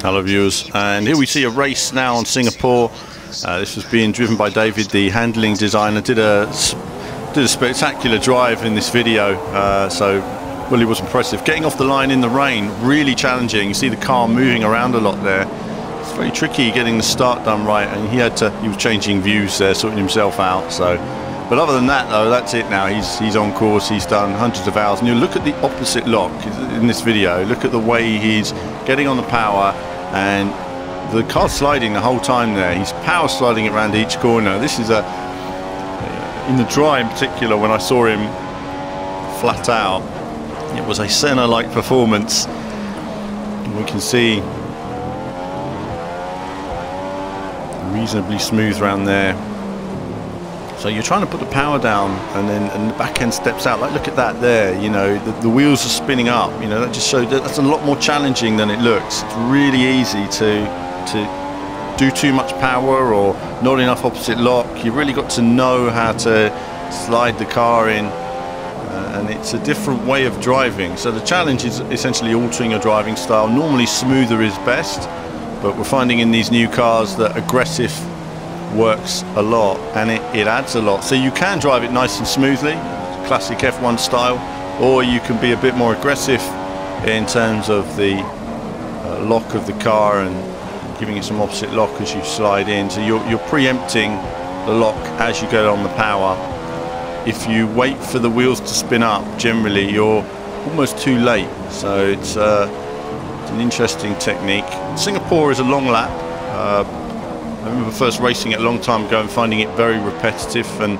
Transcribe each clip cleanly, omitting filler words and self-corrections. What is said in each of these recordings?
Hello viewers, and here we see a race now on Singapore. This was being driven by David, the handling designer. Did a spectacular drive in this video, so really was impressive. Getting off the line in the rain, really challenging. You see the car moving around a lot there. It's very tricky getting the start done right, and he was changing views there, sorting himself out. So, but other than that though, that's it now. He's on course, he's done hundreds of hours. And you look at the opposite lock in this video, look at the way he's getting on the power, and the car's sliding the whole time there. He's power sliding it around each corner. This is in the dry in particular, when I saw him flat out, it was a Senna-like performance. And we can see reasonably smooth around there. So you're trying to put the power down, and the back end steps out. Like, look at that there. You know, the wheels are spinning up. You know, that just showed that that's a lot more challenging than it looks. It's really easy to do too much power or not enough opposite lock. You really got to know how to slide the car in, and it's a different way of driving. So the challenge is essentially altering your driving style. Normally smoother is best, but we're finding in these new cars that aggressive works a lot, and it adds a lot. So you can drive it nice and smoothly, classic F1 style, or you can be a bit more aggressive in terms of the lock of the car and giving it some opposite lock as you slide in. So you're preempting the lock as you go on the power. If you wait for the wheels to spin up, generally you're almost too late. So it's an interesting technique. Singapore is a long lap. I remember first racing it a long time ago and finding it very repetitive, and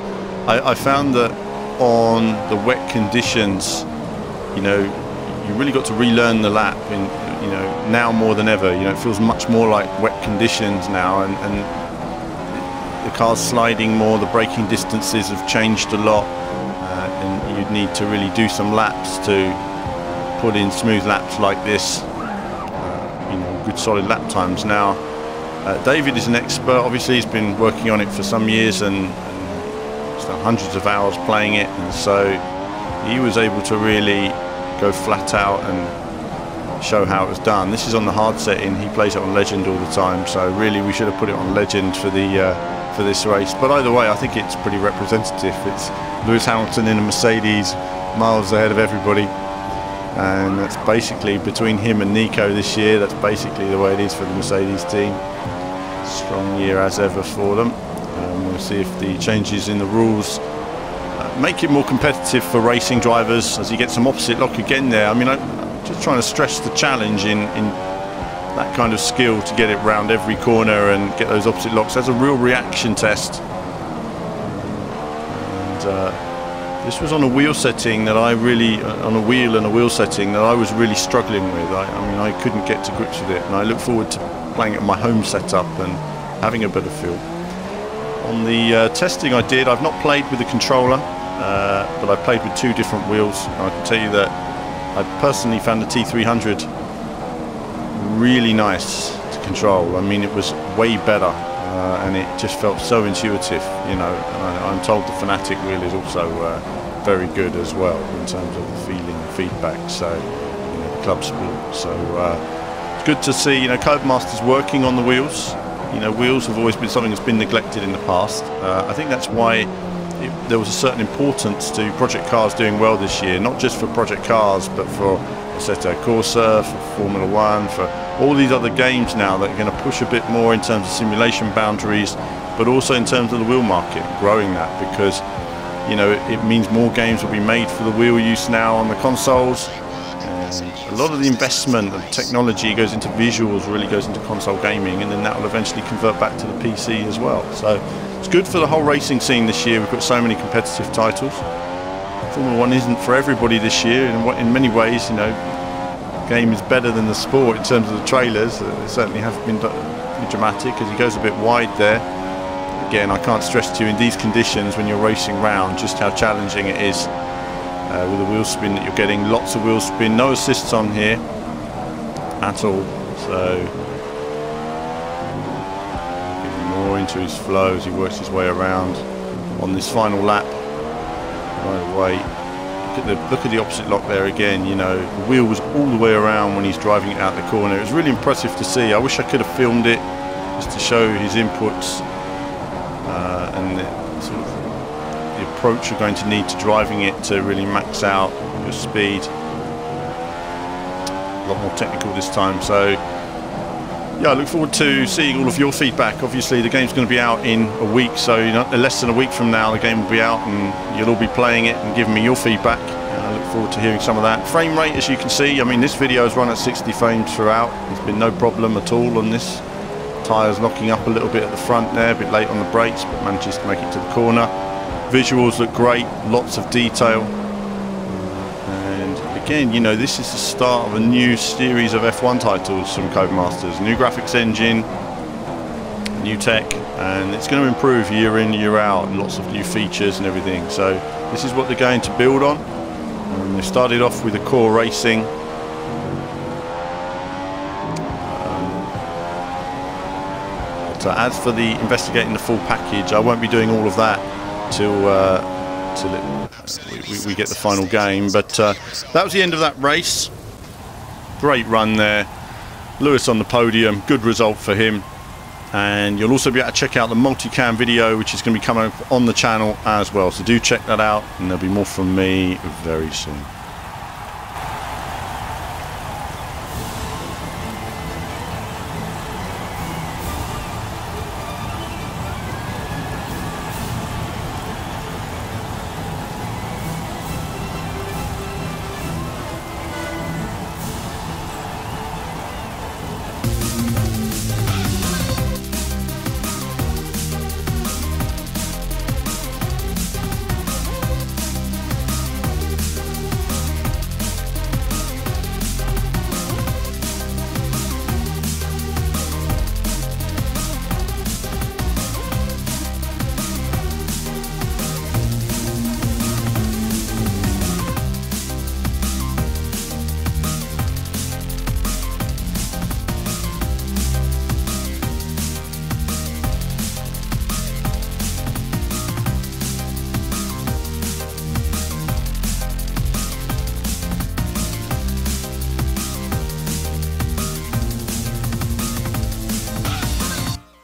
I found that on the wet conditions, you know, you really got to relearn the lap. You know, now more than ever, you know, it feels much more like wet conditions now, and the car's sliding more. The braking distances have changed a lot, and you'd need to really do some laps to put in smooth laps like this. You know, good solid lap times now. David is an expert. Obviously he's been working on it for some years and he's done hundreds of hours playing it, and so he was able to really go flat out and show how it was done. This is on the hard setting. He plays it on Legend all the time, so really we should have put it on Legend for this race. But either way, I think it's pretty representative. It's Lewis Hamilton in a Mercedes, miles ahead of everybody, and that's basically between him and Nico this year. That's basically the way it is for the Mercedes team. Strong year as ever for them. We'll see if the changes in the rules make it more competitive for racing drivers as you get some opposite lock again there. I mean, I'm just trying to stress the challenge in that kind of skill to get it round every corner and get those opposite locks. That's a real reaction test. And this was on a wheel setting that I really, on a wheel and a wheel setting that I was really struggling with. I mean, I couldn't get to grips with it, and I look forward to playing it on my home setup and having a better feel. On the testing I did, I've not played with the controller, but I played with two different wheels. And I can tell you that I personally found the T300 really nice to control. I mean, it was way better, and it just felt so intuitive, you know. And I'm told the Fanatec wheel is also very good as well in terms of the feeling and feedback. So, you know, the Club Sport. So it's good to see, you know, Codemasters working on the wheels. You know, wheels have always been something that's been neglected in the past. I think that's why there was a certain importance to Project Cars doing well this year, not just for Project Cars, but for Assetto Corsa, for Formula One, for all these other games now that are going to push a bit more in terms of simulation boundaries, but also in terms of the wheel market, growing that, because, you know, it means more games will be made for the wheel use now on the consoles. A lot of the investment of technology goes into visuals, really goes into console gaming, and then that will eventually convert back to the PC as well. So it's good for the whole racing scene this year. We've got so many competitive titles. Formula One isn't for everybody this year, and in many ways, you know, the game is better than the sport in terms of the trailers. They certainly have been pretty dramatic as he goes a bit wide there. Again, I can't stress to you in these conditions when you're racing round just how challenging it is. With the wheel spin that you're getting, lots of wheel spin, no assists on here at all, so getting more into his flow as he works his way around on this final lap. Right away, look at the opposite lock there again. You know, the wheel was all the way around when he's driving it out the corner. It was really impressive to see. I wish I could have filmed it just to show his inputs and sort of the approach you're going to need to driving it to really max out your speed. A lot more technical this time. So yeah, I look forward to seeing all of your feedback. Obviously the game's going to be out in a week, so less than a week from now the game will be out and you'll all be playing it and giving me your feedback. I look forward to hearing some of that. Frame rate, as you can see, I mean, this video has run at 60 frames throughout. There's been no problem at all on this. Tyres knocking up a little bit at the front there, a bit late on the brakes, but manages to make it to the corner. Visuals look great, lots of detail. Again, you know, this is the start of a new series of F1 titles from Codemasters. New graphics engine, new tech, and it's going to improve year in, year out, and lots of new features and everything. So this is what they're going to build on. They started off with the core racing. But as for the investigating the full package, I won't be doing all of that till we get the final game. But that was the end of that race. Great run there. Lewis on the podium, good result for him. And you'll also be able to check out the multicam video, which is going to be coming up on the channel as well. So do check that out, and there'll be more from me very soon.